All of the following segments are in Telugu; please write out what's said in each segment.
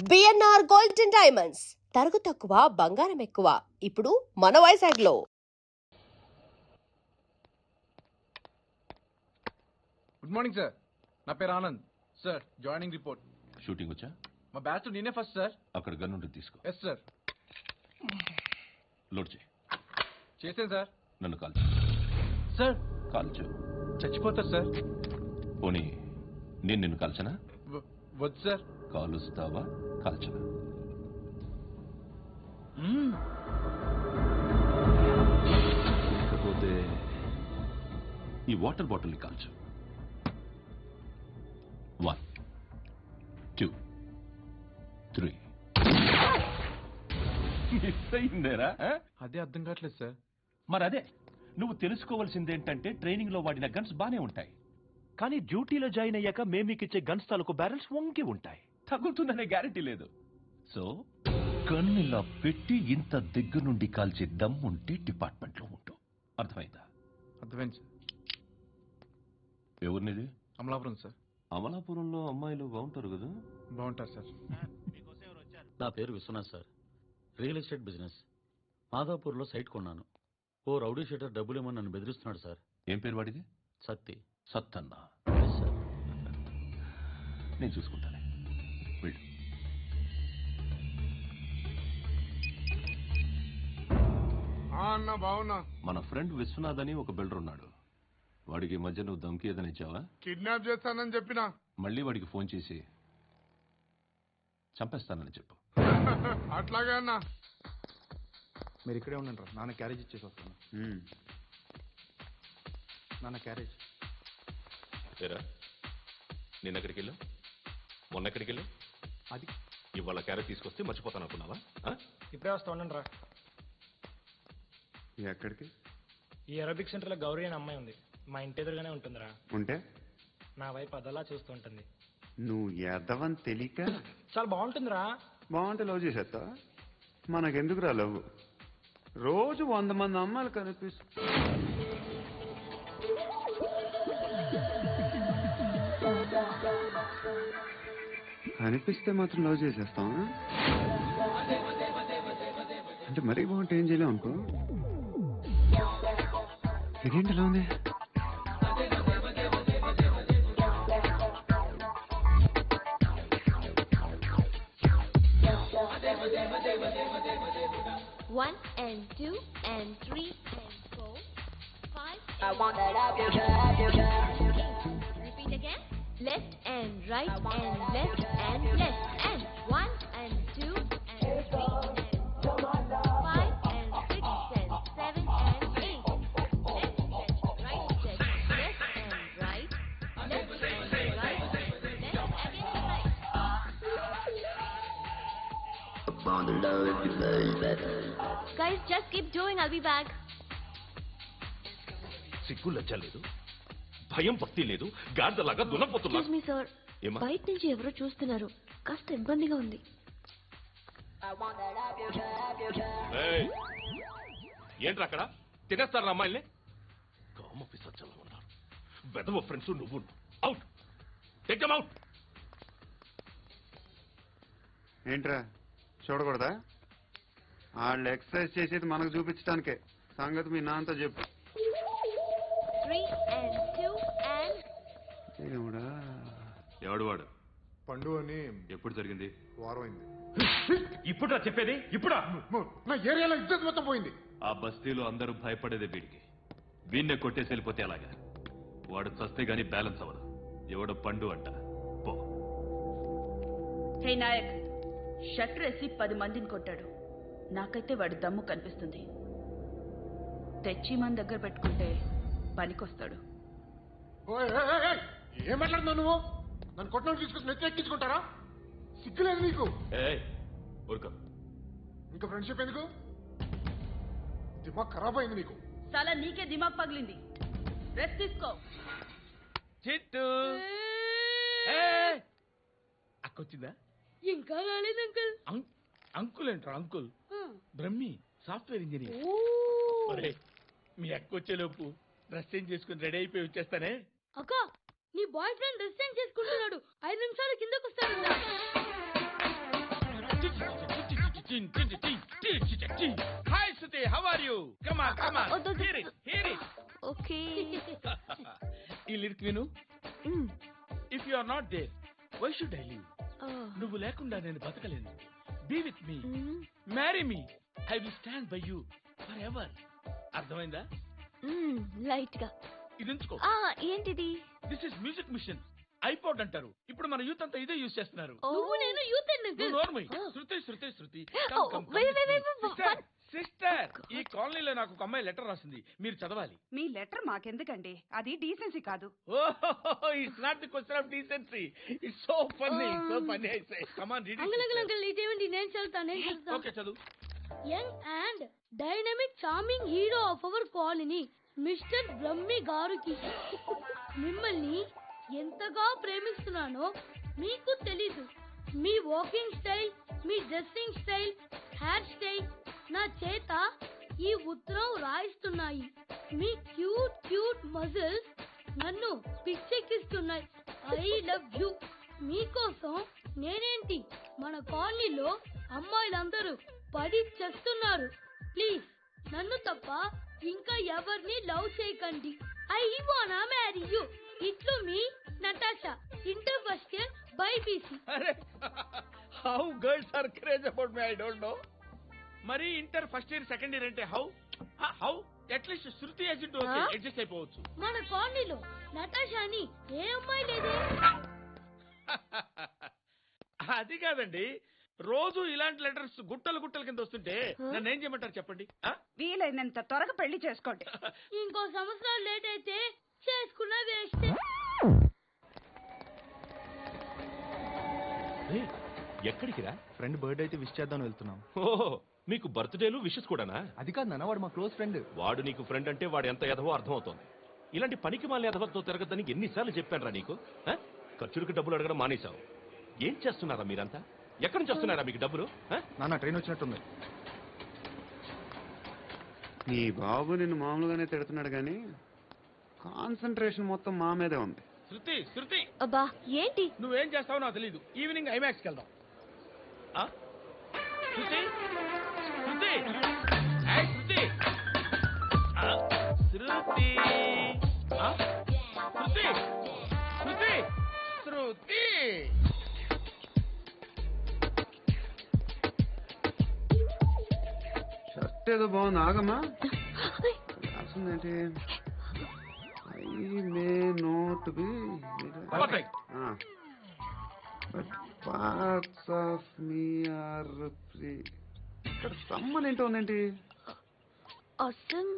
బిఎన్ఆర్ గోల్డ్ అండ్ డైమండ్స్ తరుగు తక్కువ బంగారం ఎక్కువ ఇప్పుడు మన వైజాగ్లో. గుడ్ మార్నింగ్ సార్, నా పేరు Anand sir. Joining report. Shooting వచ్చా? మా బ్యాచ్ నేనే ఫస్ట్ సార్. అక్కడ గన్ ఉంటుంది, తీసుకో. Yes sir. లోడ్ చేయి. చేసాను సార్. నన్ను కాల్చు. సార్ కాల్చు. చచ్చిపోతారు సార్. పోనీ నేను నిన్ను కాల్చనా? వద్దు సార్. కాలుస్తావా కాల్చనా? లేకపోతే ఈ వాటర్ బాటిల్ని కాల్చు. 1 2 3. మిస్ అయిందేరా? అదే అర్థం కావట్లేదు సార్. మరదే నువ్వు తెలుసుకోవాల్సిందేంటంటే ట్రైనింగ్ లో వాడిన గన్స్ బానే ఉంటాయి, కానీ డ్యూటీలో జాయిన్ అయ్యాక మేము మీకు ఇచ్చే గన్స్ తాలూకు బ్యారెల్స్ వంగి ఉంటాయి. తగులుతుందనే గ్యారెంటీ లేదు. సో గన్ ఇలా పెట్టి ఇంత దగ్గర నుండి కాల్చే దమ్ముంటే డిపార్ట్మెంట్ లో ఉంటూ. అర్థమైందా? అర్థమైంది సార్. ఎవరినిది? అమలాపురం సార్. అమలాపురంలో అమ్మాయిలు బాగుంటారు కదా? బాగుంటారు సార్. నా పేరు Vishwanath sir. Real estate business. మాధాపూర్లో సైట్ కొన్నాను. ఓ రౌడీ షీటర్ డబ్బులు ఏమని నన్ను బెదిరిస్తున్నాడు సార్. ఏం పేరు వాడిది? సత్తి. సత్తన్న. Yes sir. నేను చూసుకుంటానే, వెళ్ళు. అన్న బాగున్నా. మన ఫ్రెండ్ విశ్వనాథ్ అని ఒక బిల్డర్ ఉన్నాడు. వాడికి ఈ మధ్య నువ్వు ధమ్కి ఏదని ఇచ్చావా? కిడ్నాప్ చేస్తానని చెప్పినా. మళ్ళీ వాడికి ఫోన్ చేసి చంపేస్తానని చెప్పు. అట్లాగే అన్న. మీరు ఇక్కడే ఉండండి రా, నాన్న క్యారేజ్ ఇచ్చేసి వస్తాను. నాన్న క్యారేజ్. ఏరా, నిన్న ఎక్కడికి వెళ్ళు, మొన్న ఎక్కడికి వెళ్ళు? అది ఇవాళ క్యారెట్ తీసుకొస్తే మర్చిపోతాను అనుకున్నావా? ఇప్పుడే వస్తా ఉండండి రా. ఎక్కడికి? ఈ అరబిక్ సెంటర్లో గౌరీ అనే అమ్మాయి ఉంది. మా ఇంటి ఎదురుగానే ఉంటుందిరా. ఉంటే నా వైపు అదలా చూస్తూ ఉంటుంది. నువ్వు ఎదవని తెలియక చాలా బాగుంటుందిరా. బాగుంటే లవ్ చేసేస్తా. మనకెందుకురా లవ్? రోజు 100 మంది అమ్మాయిలు కనిపిస్తే మాత్రం లవ్ చేసేస్తాం. అంటే మరీ బాగుంటే ఏం చేయలేం అనుకో. ఇదేంటి ఎలా ఉంది? One and two and three and four, five. I want that up your Repeat again. Left and right and left and left and one and two and three and 5 and 6 and 7 and 8. Left stretch, right stretch, left and right, left and right, left again right. Guys, just keep doing. I'll be back. సిగ్గు లజ్జ లేదు, భయం భక్తి లేదు, గాడిదలాగా దున్నపోతున్నా. Excuse me, sir. ఏమా? బయట నుంచి ఎవరో చూస్తున్నారు. కాస్త ఇబ్బందిగా ఉంది. ఏయ్, ఏంట్రా అక్కడ తినేస్తారా అమ్మాయిల్ని? కామ పిసచ్చలా ఉన్నారు. వెదవ ఫ్రెండ్స్ నువ్వు. Out, take them out. ఏంట్రా చూడకూడదా? వాళ్ళు ఎక్సర్సైజ్ చేసేది మనకు చూపించడానికే. సంగతి మీ నాన్నతో చెప్పు. 3 and 2 and దేవుడా. ఎవడు వాడు? పండు అని. ఎప్పుడు జరిగింది? వారం అయింది. ఇప్పుడా చెప్పేది? ఇప్పుడా? నా ఏరియాలో ఇజ్జత్ మొత్తం పోయింది. ఆ బస్తీలో అందరూ భయపడేదే వీడికి. వీణ్ణే కొట్టేసి వెళ్ళిపోతే అలాగా? వాడు చస్తే గానీ బ్యాలెన్స్ అవ్వదు. ఎవడో పండు అంట. పో. హే నాయక్, షట్టర్ వేసి 10 మందిని కొట్టాడు. నాకైతే వాడి దమ్ము కనిపిస్తుంది. తెచ్చి మన దగ్గర పెట్టుకుంటే పనికొస్తాడు. ఏం మాట్లాడుతున్నావు నువ్వు? నన్ను కొట్టడం తీసుకొచ్చి నెత్తి ఎక్కించుకుంటారా? సిగ్గులేదు నీకు? ఊరుకో. ఇంకా ఫ్రెండ్షిప్ ఎందుకు? దిమాగ్ ఖరాబ్ అయింది నీకు. చాలా నీకే దిమాగ్ పగిలింది. రెస్ట్ తీసుకో. చిట్టు అక్కొచ్చిందా? ఇంకా రాలేదు అంకుల్. అంకుల్ ఏంట్రా అంకుల్? Brahmi software engineer. మీ అక్కొచ్చేలోపు డ్రెస్ చేంజ్ చేసుకుని రెడీ అయిపోయి వచ్చేస్తానే. అక్క, నీ బాయ్ ఫ్రెండ్ డ్రెస్ చేంజ్ చేసుకుంటున్నాడు. 5 నిమిషాలు కిందకు వస్తాడు. Hi Suthi, how are you? Come on, come on. వద్దు, వద్దు. Hear it, hear it. Okay. ఈ లిరిక్ విను. If you are not there, why should I live? నువ్వు లేకుండా నేను బతకలేను. Be with me, marry me, I will stand by you forever. అర్థమైందా? లైట్ గా. ఇది ఉంచుకో. ఏంటిది? This is music machine. IPod అంటారు. ఇప్పుడు మన యూత్ అంతా ఇదే యూజ్ చేస్తున్నారు. నువ్వు నేను యూత్ శృతి శృతి శృతి. wait. సిస్టర్, ఈ కాలనీలో నాకు ఒక అమ్మాయి లెటర్ రాసింది, మీరు చదవాలి. మీ లెటర్ మాకెందుకండి, అది డీసెన్సీ కాదు. It's not the question of decency, it's so funny, so funny. I say come on, read it. ఇదేమిటి? నేను చదువుతాను. ఓకే, చదువు. Young and dynamic charming hero of our colony mister Brahmi గారికి మిమ్మల్ని ఎంతగా ప్రేమిస్తున్నానో మీకు తెలీదు. మీ వాకింగ్ స్టైల్, మీ డ్రెస్సింగ్ స్టైల్, హెయిర్ స్టైల్ నా చేత ఈ ఉత్తరం రాయిస్తున్నాయి. మీ క్యూట్ క్యూట్ మజిల్స్ నన్ను పిచ్చెక్కిస్తున్నాయి. I love you. మీకోసం నేనేంటి, మన కాలనీలో అమ్మాయిలందరూ పడి చేస్తున్నారు. ప్లీజ్ నన్ను తప్ప ఇంకా ఎవరిని లవ్ చేయకండి. ఐ వానా మ్యారీ యూ. ఇట్లు మీ Natasha, inter first year BiPC. అరే, how girls are craze about me, I don't know. మరి inter first year second year అంటే how how at least Shruti agent adjust అయిపోవచ్చు. మన కాలనీలో నటాషా అని ఏ అమ్మాయి లేదే. అది కాదండి, రోజు ఇలాంటి లెటర్స్ గుట్టలు గుట్టల కింద వస్తుంటే నన్ను ఏం చేయమంటారు చెప్పండి? వీలైనంత త్వరగా పెళ్లి చేసుకోండి. ఇంకో సంవత్సరాలు లేట్ అయితే చేసుకున్న వేస్ట్. ఎక్కడికి రా? ఫ్రెండ్ బర్త్డే అయితే విష్ చేద్దాం వెళ్తున్నాం. ఓహో, మీకు బర్త్డేలు విషెస్ కూడానా? అది కాదు నాన్న, వాడు మా క్లోజ్ ఫ్రెండ్. వాడు నీకు ఫ్రెండ్ అంటే వాడు ఎంత ఎదవో అర్థమవుతోంది. ఇలాంటి పనికి మాలిన ఎదవతో తిరగద్దని ఎన్నిసార్లు చెప్పానురా నీకు? ఖర్చులకు డబ్బులు అడగడం మానేశావు. ఏం చేస్తున్నారా మీరంతా? ఎక్కడి నుంచి వస్తున్నారా మీకు డబ్బులు? నాన్న ట్రైన్ వచ్చినట్టుంది. నీ బాబు నిన్ను మామూలుగానే తిడుతున్నాడు కానీ కాన్సన్ట్రేషన్ మొత్తం మా మీదే ఉంది. శృతి శృతి, అబ్బా ఏంటి? నువ్వేం చేస్తావో నాకు తెలీదు. ఈవినింగ్ ఐమాక్స్కి వెళ్దాం. శృతి శృతి, ఏయ్ శృతి, శృతి, శృతి, శృతి, శృతి. షర్ట్ ఏదో బాగుంది, ఆగమ్మా. రాసిందేంటి? I may not be but parts of me are free. ఇక్కడ సమ్మన్ ఏంటో ఉందేంటి? అసలు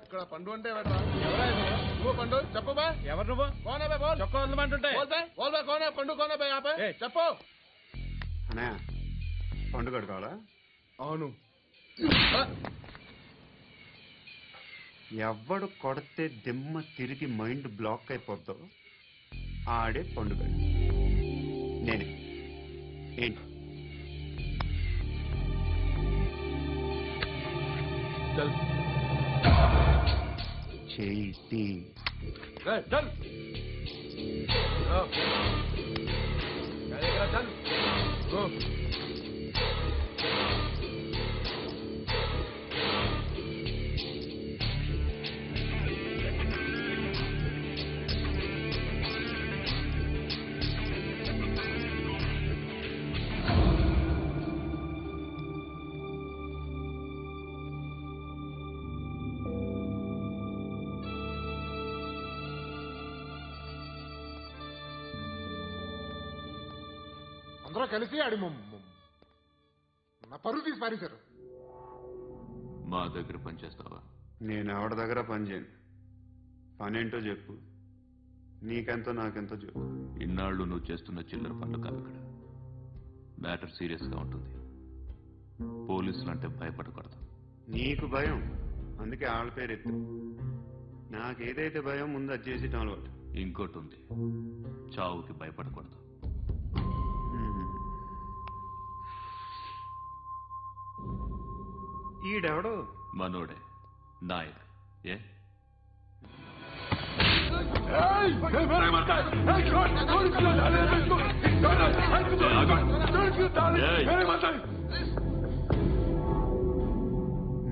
ఇక్కడ పండు అంటే నువ్వు పండు చెప్పు బా. ఎవరు నువ్వు? కోనే బే బోల్. చొక్కా వదలమంటుంటే బోల్ బే కోనే పండు కోనే బే ఆపే చెప్పు. అనే పండుగ కావాలా? అవును. ఎవడు కొడితే దిమ్మ తిరిగి మైండ్ బ్లాక్ అయిపోద్దో ఆడే పండుగ. నేనే. ఏంటి? చేతి చల్ అందరూ కలిసి ఆడి నా పరువు తీసి పారేశారు. మా దగ్గర పనిచేస్తావా? నేను ఎవరి దగ్గర పని చేయను. పనేంటో చెప్పు. నీకెంతో నాకెంతో చెప్పు. ఇన్నాళ్ళు నువ్వు చేస్తున్న చిల్లర పనులు కాదు ఇక్కడ. మ్యాటర్ సీరియస్ గా ఉంటుంది. పోలీసులు అంటే భయపడకూడదు. నీకు భయం, అందుకే వాళ్ళ పేరు ఎత్తు. నాకేదైతే భయం ముందు అది చేసేటం అలవాటు. ఇంకోటి ఉంది, చావుకి భయపడకూడదు. ఈడెవడు? మనోడే నాయక్. ఏ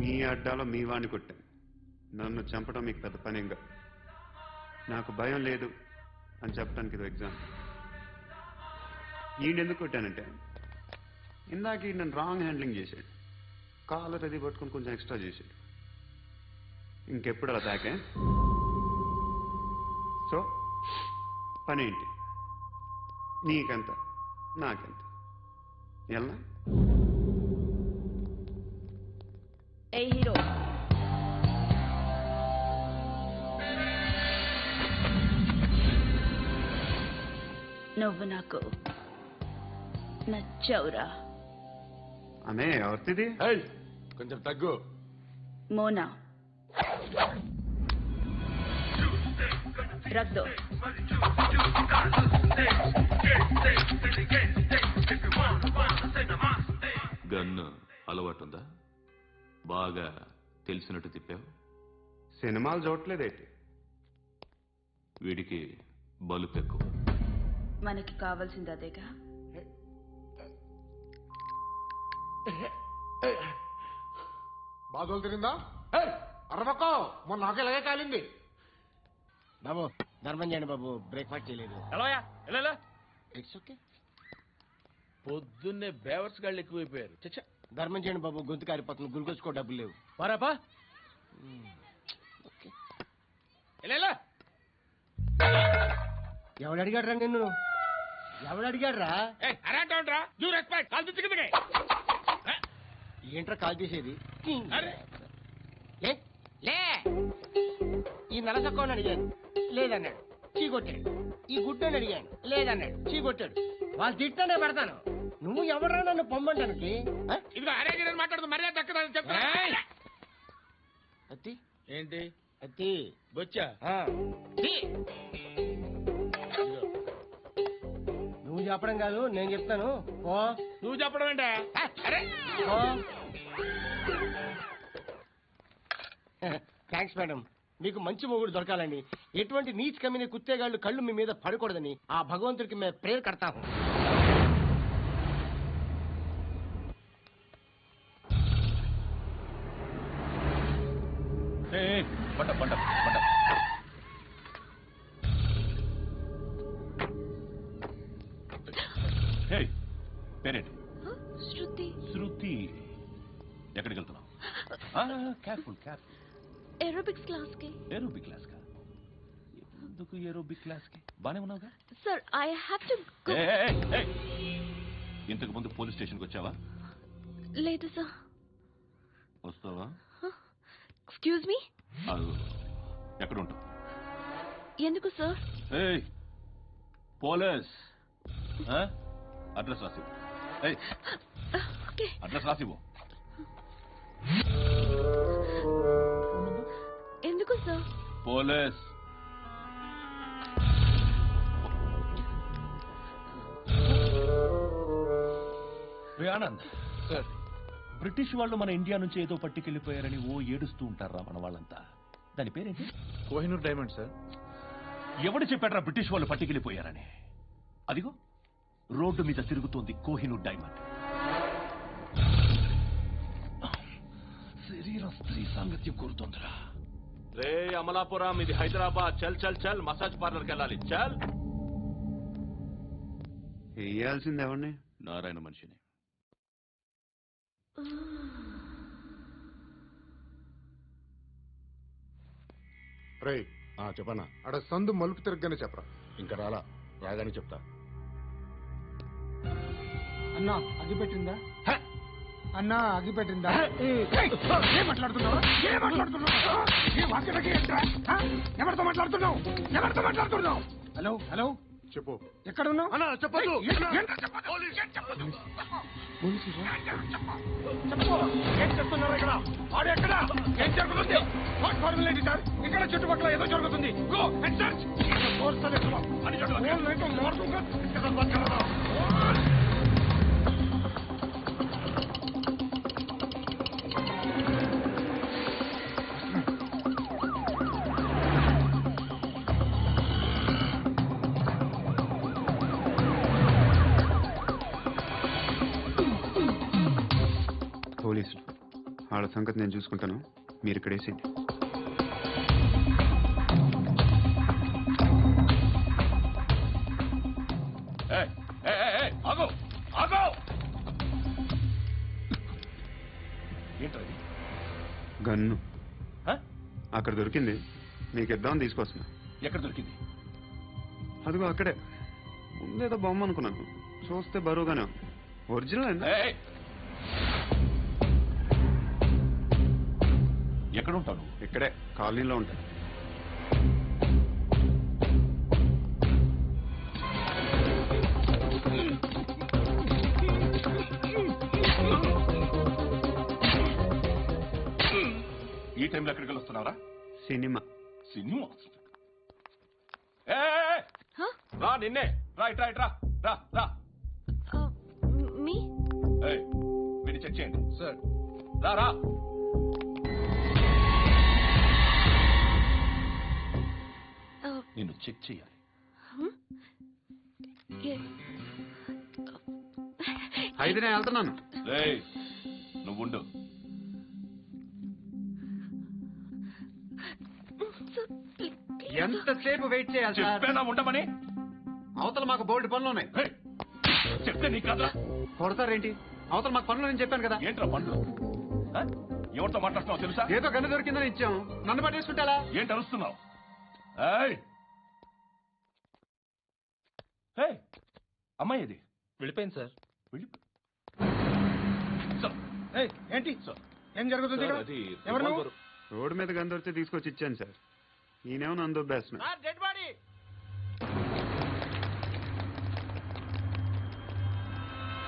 మీ అడ్డాలో మీ వాణ్ణి కొట్టాను. నన్ను చంపడం మీకు పెద్ద పనిగా. నాకు భయం లేదు అని చెప్పడానికి ఇది ఎగ్జాంపుల్. ఈయనెందుకు కొట్టానంటే ఇందాక ఈ నన్ను రాంగ్ హ్యాండ్లింగ్ చేశాడు. కాలర్ అది పట్టుకుని కొంచెం ఎక్స్ట్రా చేశాడు. ఇంకెప్పుడు అలా తాకే. సో పని ఏంటి? నీకెంత నాకెంత ఎలా? ఏ హీరో, నువ్వు నాకు నచ్చవురా. అనే ఎవరిది? కొంచెం తగ్గు. మోనా రక్ దో. గన్ను అలవాటుందా? బాగా తెలిసినట్టు తిప్పావు. సినిమాలు చూడలేదేంటి? వీడికి బలుపు ఎక్కువ. మనకి కావాల్సింది అదేగా. బాధలు తిరిందా? అరవకో, మొన్న నాకు ఇలాగే కాలింది. బాబు ధర్మం చేయండి బాబు, బ్రేక్ఫాస్ట్ చేయలేదు. ఎలా ఇట్స్ ఓకే. పొద్దున్నే బేవర్స్ గాళ్ళు ఎక్కువైపోయారు. చచ్చా, ధర్మం చేయండి బాబు, గొంతు కారిపోతుంది, గురికొచ్చుకో డబ్బులు లేవు. పారాపా. ఎలా ఎవడు అడిగాడ్రా నిన్ను? ఎవడు అడిగాడ్రా? అరాంటా యూ రెస్పెక్ట్ కాల్ తెచ్చి కిందకి. ఏంట్రా కాల్ తీసేది? అరే లే లే. ఈ నలసక్కని అడిగాను, లేదన్నాడు, చీ కొట్టాడు. ఈ గుడ్డని అడిగాను, లేదన్నాడు, చీ కొట్టాడు. వాళ్ళు తిట్టానే పడతాను. నువ్వు ఎవడరా నన్ను పొమ్మంటానికి? ఇదిగో అరే గిరని మాట్లాడుతూ మర్యాద దక్కదని చెప్తా. అత్తి ఏంటి అత్తి బొచ్చా? నువ్వు చెప్పడం కాదు, నేను చెప్తాను. ఓ నువ్వు చెప్పడం ఏంటా? అరే ఓ థ్యాంక్స్ మేడం. మీకు మంచి మొగుడు దొరకాలని, ఎటువంటి నీచ్ కమ్మిన కుత్తేగాళ్ళు కళ్ళు మీ మీద పడకూడదని ఆ భగవంతుడికి మేము ప్రేయర్ కడతాము. పేరేంటి? శృతి. శృతి. ఎక్కడికి వెళ్తున్నావు? Careful careful. ఏరోబిక్స్ క్లాస్ కి. ఏరోబిక్ క్లాస్ కా? ఎందుకు ఏరోబిక్ క్లాస్ కి? బానే ఉన్నావుగా? Sir I have to go. ఇంతకు ముందు పోలీస్ స్టేషన్కి వచ్చావా? లేదు సార్. వస్తావా? Excuse me. ఎక్కడ ఉంటావు? ఎందుకు సార్? పోలీస్ అడ్రస్ రాసివ్వు. అడ్రస్ రాసివ్వు. ఎందుకు sir? Police. Anand sir, British వాళ్ళు మన ఇండియా నుంచి ఏదో పట్టుకెళ్ళిపోయారని ఓ ఏడుస్తూ ఉంటారా మన వాళ్ళంతా? దాని పేరేంటి? Kohinoor diamond sir. ఎవడు చెప్పాడ్రా బ్రిటిష్ వాళ్ళు పట్టుకెళ్ళిపోయారని? అదిగో రోడ్డు మీద తిరుగుతోంది కోహినూర్ డైమండ్. శరీర స్త్రీ సాంగత్యం కోరుతోందిరా. రే అమలాపురం, ఇది హైదరాబాద్. చల్ చల్ చల్, మసాజ్ పార్లర్కి వెళ్ళాలి. చల్. వేయాల్సింది ఎవరిని? నారాయణ మనిషిని. రే చెప్పనా? అక్కడ సందు మలుపు తిరగగానే చెప్పరా. ఇంకా రాగానే చెప్తా. అన్నా అగ్గి పెట్టిందా? అన్నా అగ్గి పెట్టిందా? ఏం మాట్లాడుతున్నావు? ఎవరితో మాట్లాడుతున్నావు? ఎవరితో మాట్లాడుతున్నావు? హలో హలో, చెప్పు. ఎక్కడ ఉన్నావు? అన్నా చెప్పదు. ఏం చెప్తున్నారు ఇక్కడ? వాడు ఎక్కడ? ఏం జరుగుతుంది? చుట్టుపక్కల ఏదో జరుగుతుంది గో అండ్ సర్చ్ పోలీసులు వాళ్ళ సంగతి నేను చూసుకుంటాను, మీరు ఇక్కడ వేసేయండి. ఆగో ఆగో ఏంటది? గన్ను అక్కడ దొరికింది, మీకు ఇద్దామని తీసుకొస్తున్నా. ఎక్కడ దొరికింది? అదిగో అక్కడే ముందేదో బొమ్మ అనుకున్నాను, చూస్తే బరువుగానే ఉంది. ఒరిజినల్ ఎక్కడ ఉంటాను? ఇక్కడే కాలనీలో ఉంటాను. ఈ టైంలో ఎక్కడికి వస్తున్నారా? సినిమా. సినిమా రా, నిన్నే రా, ఇట్రా ఇట్రా, రా రా. మీ వీడిని చెక్ చేయండి సార్. రా రా. నిన్ను చెక్ చేయాలి. అయితే నేను వెళ్తున్నాను. నువ్వుండు. ఎంతసేపు వెయిట్ చేయాలి? చెప్పేనా ఉండమని? అవతల మాకు బోల్డ్ పనులు ఉన్నాయి. చెప్తే నీకు కదా కొడతారేంటి? అవతల మాకు పనులు నేను చెప్పాను కదా. ఏంట్రా పనులు? ఎవరితో మాట్లాడుతున్నావు తెలుసా? ఏదో గన్ను దొరికిందని ఇచ్చాం, నన్ను పట్టేసుకుంటా. ఏంటి అరుస్తున్నావు? అమ్మాయి ఇది వెళ్ళిపోయింది సార్. ఏంటి ఏం జరుగుతుంది? ఎవరు నువ్వు? రోడ్డు మీద గన్ను దొరికితే తీసుకొచ్చి ఇచ్చాను సార్. ఈయనేమో నన్ను దొబ్బేస్తున్నా.